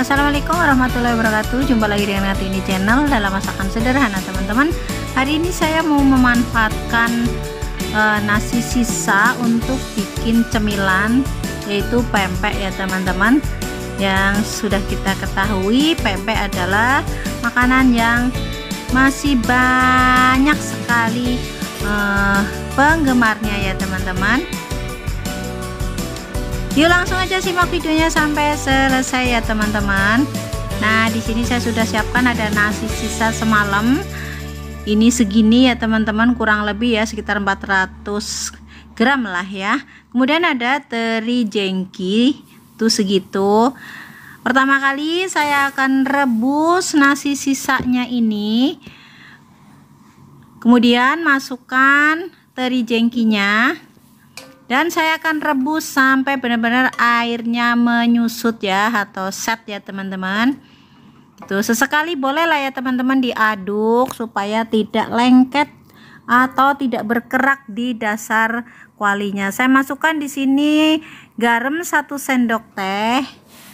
Assalamualaikum warahmatullahi wabarakatuh. Jumpa lagi dengan Kartini Channel dalam masakan sederhana, teman-teman. Hari ini saya mau memanfaatkan nasi sisa untuk bikin cemilan, yaitu pempek ya teman-teman. Yang sudah kita ketahui, pempek adalah makanan yang masih banyak sekali penggemarnya ya teman-teman. Yuk langsung aja simak videonya sampai selesai ya teman-teman. Nah, di sini saya sudah siapkan ada nasi sisa semalam. Ini segini ya teman-teman, kurang lebih ya sekitar 400 gram lah ya. Kemudian ada teri jengki, tuh segitu. Pertama kali saya akan rebus nasi sisanya ini. Kemudian masukkan teri jengkinya. Dan saya akan rebus sampai benar-benar airnya menyusut ya, atau set ya teman-teman. Itu sesekali boleh lah ya teman-teman diaduk supaya tidak lengket atau tidak berkerak di dasar kualinya. Saya masukkan di sini garam 1 sendok teh.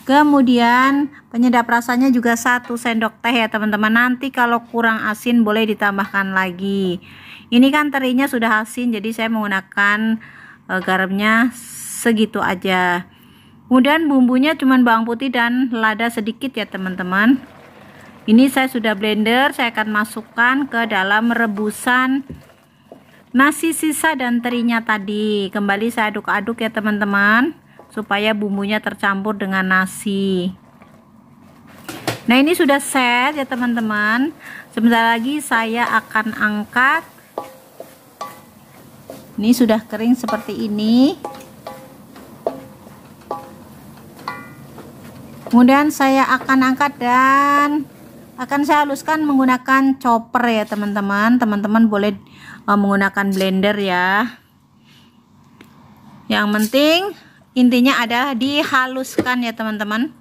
Kemudian penyedap rasanya juga 1 sendok teh ya teman-teman. Nanti kalau kurang asin boleh ditambahkan lagi. Ini kan terinya sudah asin, jadi saya menggunakan garamnya segitu aja. Kemudian bumbunya cuman bawang putih dan lada sedikit ya teman-teman. Ini saya sudah blender, saya akan masukkan ke dalam rebusan nasi sisa dan terinya tadi. Kembali saya aduk-aduk ya teman-teman, supaya bumbunya tercampur dengan nasi. Nah, ini sudah set ya teman-teman. Sebentar lagi saya akan angkat. Ini sudah kering seperti ini. Kemudian saya akan angkat dan akan saya haluskan menggunakan chopper ya teman-teman. Teman-teman boleh menggunakan blender ya. Yang penting intinya adalah dihaluskan ya teman-teman.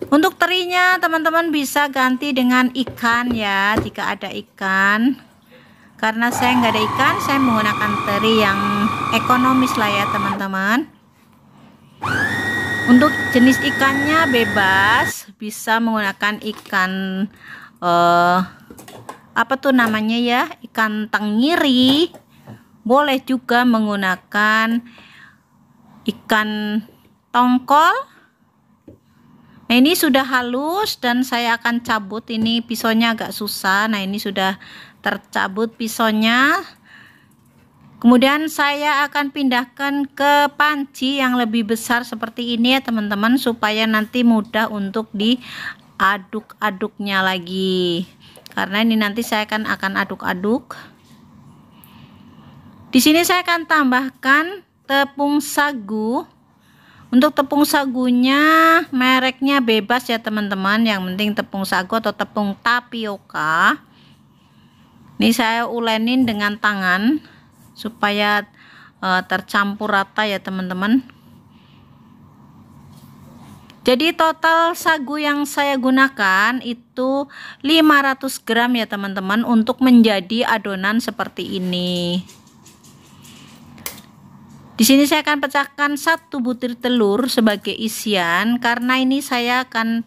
Untuk terinya teman-teman bisa ganti dengan ikan ya, jika ada ikan. Karena saya nggak ada ikan, saya menggunakan teri yang ekonomis lah ya teman-teman. Untuk jenis ikannya bebas, bisa menggunakan ikan apa tuh namanya ya, ikan tenggiri. Boleh juga menggunakan ikan tongkol. Nah, ini sudah halus dan saya akan cabut. Ini pisaunya agak susah. Nah, ini sudah tercabut pisaunya. Kemudian saya akan pindahkan ke panci yang lebih besar seperti ini ya teman-teman, supaya nanti mudah untuk diaduk-aduknya lagi. Karena ini nanti saya akan aduk-aduk. Di sini saya akan tambahkan tepung sagu. Untuk tepung sagunya mereknya bebas ya teman-teman, yang penting tepung sagu atau tepung tapioka. Ini saya ulenin dengan tangan supaya tercampur rata ya teman-teman. Jadi total sagu yang saya gunakan itu 500 gram ya teman-teman, untuk menjadi adonan seperti ini. Di sini saya akan pecahkan 1 butir telur sebagai isian, karena ini saya akan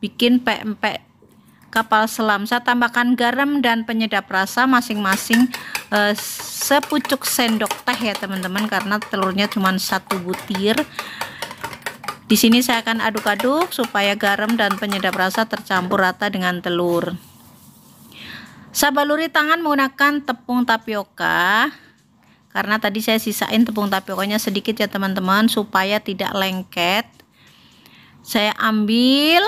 bikin pempek kapal selam. Saya tambahkan garam dan penyedap rasa masing-masing sepucuk sendok teh ya teman-teman, karena telurnya cuma 1 butir. Di sini saya akan aduk-aduk supaya garam dan penyedap rasa tercampur rata dengan telur. Saya baluri tangan menggunakan tepung tapioka, karena tadi saya sisain tepung tapiokanya sedikit ya teman-teman, supaya tidak lengket. Saya ambil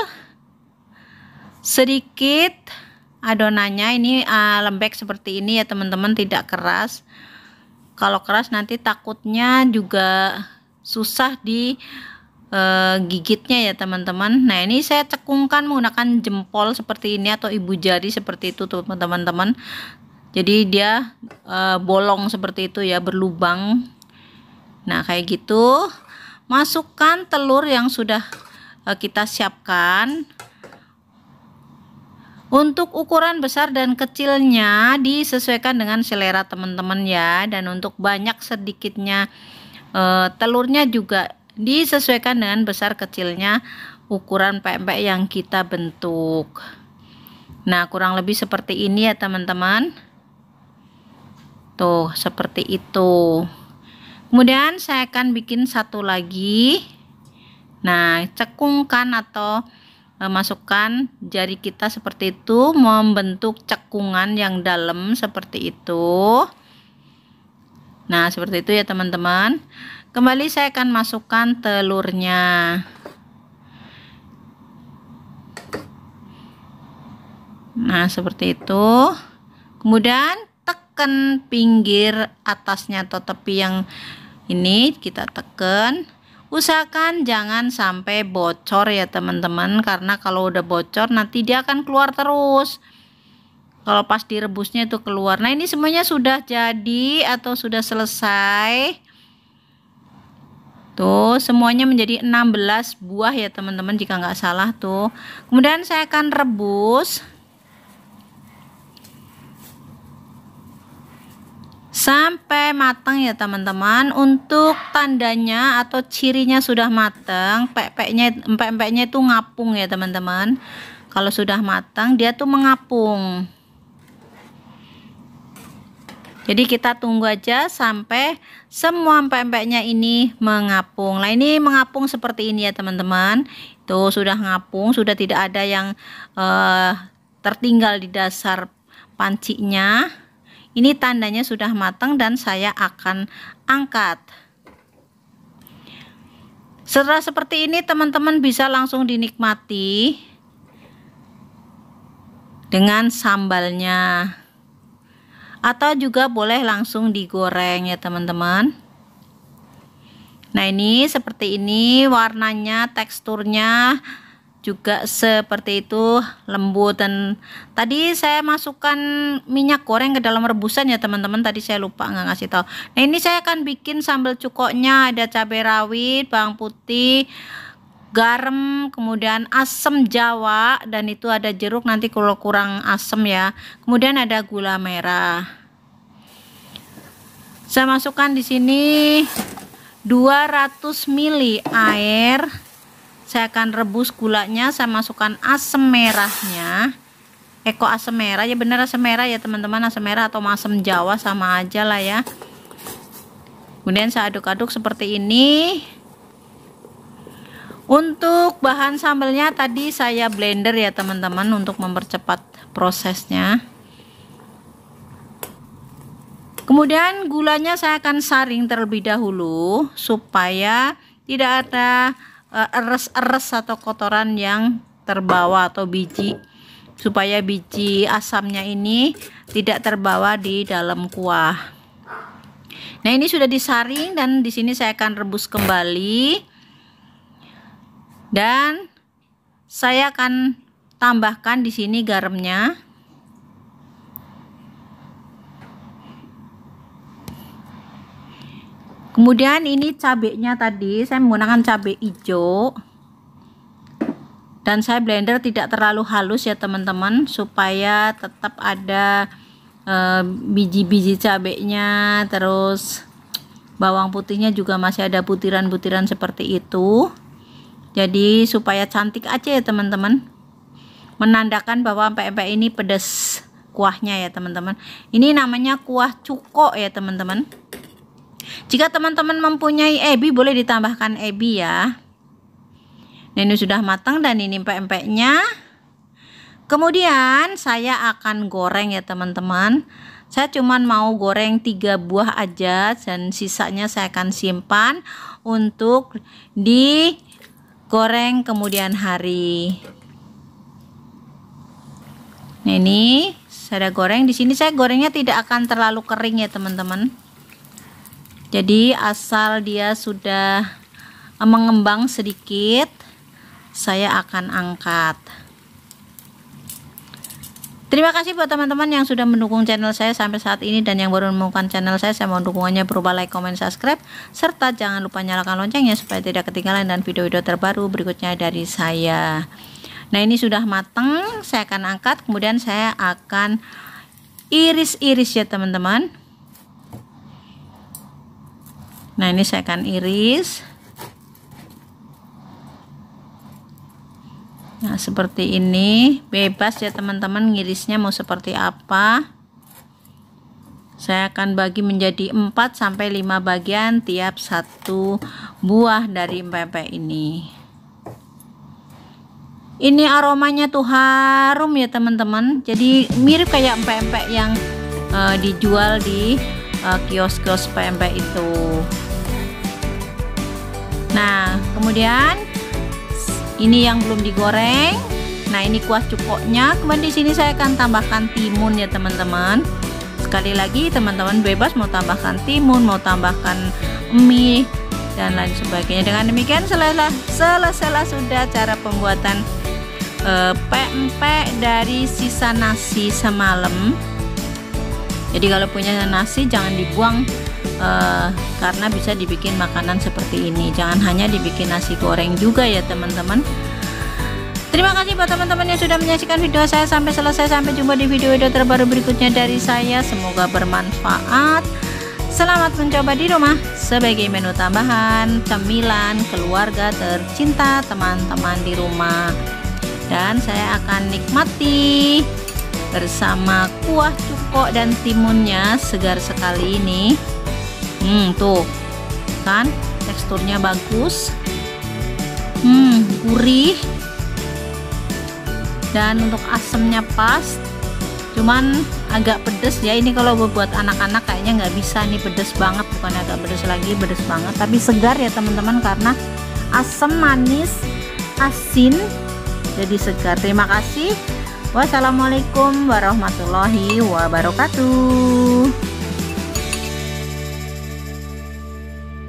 sedikit adonannya, ini lembek seperti ini ya teman-teman, tidak keras. Kalau keras nanti takutnya juga susah di gigitnya ya teman-teman. Nah, ini saya cekungkan menggunakan jempol seperti ini atau ibu jari seperti itu teman-teman. Jadi dia bolong seperti itu ya, berlubang. Nah, kayak gitu. Masukkan telur yang sudah kita siapkan. Untuk ukuran besar dan kecilnya disesuaikan dengan selera teman-teman ya. Dan untuk banyak sedikitnya telurnya juga disesuaikan dengan besar kecilnya ukuran pempek yang kita bentuk. Nah, kurang lebih seperti ini ya teman-teman. Tuh, seperti itu. Kemudian saya akan bikin satu lagi. Nah, cekungkan atau masukkan jari kita seperti itu, membentuk cekungan yang dalam seperti itu. Nah, seperti itu ya teman-teman. Kembali saya akan masukkan telurnya. Nah, seperti itu. Kemudian tekan pinggir atasnya atau tepi yang ini kita tekan. Usahakan jangan sampai bocor ya teman-teman, karena kalau udah bocor nanti dia akan keluar terus. Kalau pas direbusnya itu keluar. Nah, ini semuanya sudah jadi atau sudah selesai. Tuh, semuanya menjadi 16 buah ya teman-teman, jika nggak salah tuh. Kemudian saya akan rebus sampai matang ya teman-teman. Untuk tandanya atau cirinya sudah matang, pempeknya itu ngapung ya teman-teman. Kalau sudah matang dia tuh mengapung. Jadi kita tunggu aja sampai semua pempeknya ini mengapung. Nah, ini mengapung seperti ini ya teman-teman. Itu sudah ngapung, sudah tidak ada yang tertinggal di dasar pancinya. Ini tandanya sudah matang dan saya akan angkat. Setelah seperti ini teman-teman bisa langsung dinikmati dengan sambalnya. Atau juga boleh langsung digoreng ya teman-teman. Nah, ini seperti ini warnanya, teksturnya juga seperti itu, lembut. Dan tadi saya masukkan minyak goreng ke dalam rebusan ya teman-teman, tadi saya lupa nggak ngasih tahu. Nah, ini saya akan bikin sambal cukoknya, ada cabai rawit, bawang putih, garam, kemudian asam jawa, dan itu ada jeruk nanti kalau kurang asam ya. Kemudian ada gula merah. Saya masukkan di sini 200 ml air. Saya akan rebus gulanya, saya masukkan asam merahnya. Kok asam merah ya, bener asam merah ya teman-teman, asam merah atau asam jawa sama aja lah ya. Kemudian saya aduk-aduk seperti ini. Untuk bahan sambalnya tadi saya blender ya teman-teman untuk mempercepat prosesnya. Kemudian gulanya saya akan saring terlebih dahulu supaya tidak ada eres-eres atau kotoran yang terbawa atau biji, supaya biji asamnya ini tidak terbawa di dalam kuah. Nah, ini sudah disaring dan di sini saya akan rebus kembali. Dan saya akan tambahkan di sini garamnya. Kemudian ini cabenya tadi saya menggunakan cabai hijau. Dan saya blender tidak terlalu halus ya teman-teman, supaya tetap ada biji-biji cabenya, terus bawang putihnya juga masih ada butiran-butiran seperti itu. Jadi supaya cantik aja ya teman-teman, menandakan bahwa pempek ini pedas kuahnya ya teman-teman. Ini namanya kuah cuko ya teman-teman. Jika teman-teman mempunyai ebi boleh ditambahkan ebi ya. Nah, ini sudah matang dan ini pempeknya. Kemudian saya akan goreng ya teman-teman. Saya cuman mau goreng 3 buah aja dan sisanya saya akan simpan untuk digoreng kemudian hari. Nah, ini saya goreng. Di sini saya gorengnya tidak akan terlalu kering ya teman-teman. Jadi asal dia sudah mengembang sedikit, saya akan angkat. Terima kasih buat teman-teman yang sudah mendukung channel saya sampai saat ini, dan yang baru menemukan channel saya mohon dukungannya berupa like, comment, subscribe, serta jangan lupa nyalakan loncengnya supaya tidak ketinggalan dan video-video terbaru berikutnya dari saya. Nah, ini sudah matang, saya akan angkat, kemudian saya akan iris-iris ya teman-teman. Nah, ini saya akan iris. Nah, seperti ini, bebas ya teman-teman ngirisnya mau seperti apa. Saya akan bagi menjadi 4 sampai 5 bagian tiap satu buah dari empek-empek ini. Ini aromanya tuh harum ya teman-teman. Jadi mirip kayak empek-empek yang dijual di kios-kios pempek itu. Nah, kemudian ini yang belum digoreng. Nah, ini kuah cukoknya. Kemudian di sini saya akan tambahkan timun ya teman-teman. Sekali lagi teman-teman bebas mau tambahkan timun, mau tambahkan mie dan lain sebagainya. Dengan demikian selesai sudah cara pembuatan pempek dari sisa nasi semalam. Jadi kalau punya nasi jangan dibuang, karena bisa dibikin makanan seperti ini. Jangan hanya dibikin nasi goreng juga ya teman-teman. Terima kasih buat teman-teman yang sudah menyaksikan video saya sampai selesai. Sampai jumpa di video-video terbaru berikutnya dari saya. Semoga bermanfaat. Selamat mencoba di rumah sebagai menu tambahan cemilan keluarga tercinta teman-teman di rumah. Dan saya akan nikmati bersama kuah cukok dan timunnya segar sekali ini. Tuh kan teksturnya bagus, gurih, dan untuk asamnya pas. Cuman agak pedes ya, ini kalau buat anak-anak kayaknya nggak bisa nih, pedes banget, bukan agak pedes lagi, pedes banget, tapi segar ya teman-teman karena asam manis asin jadi segar. Terima kasih. Wassalamualaikum warahmatullahi wabarakatuh.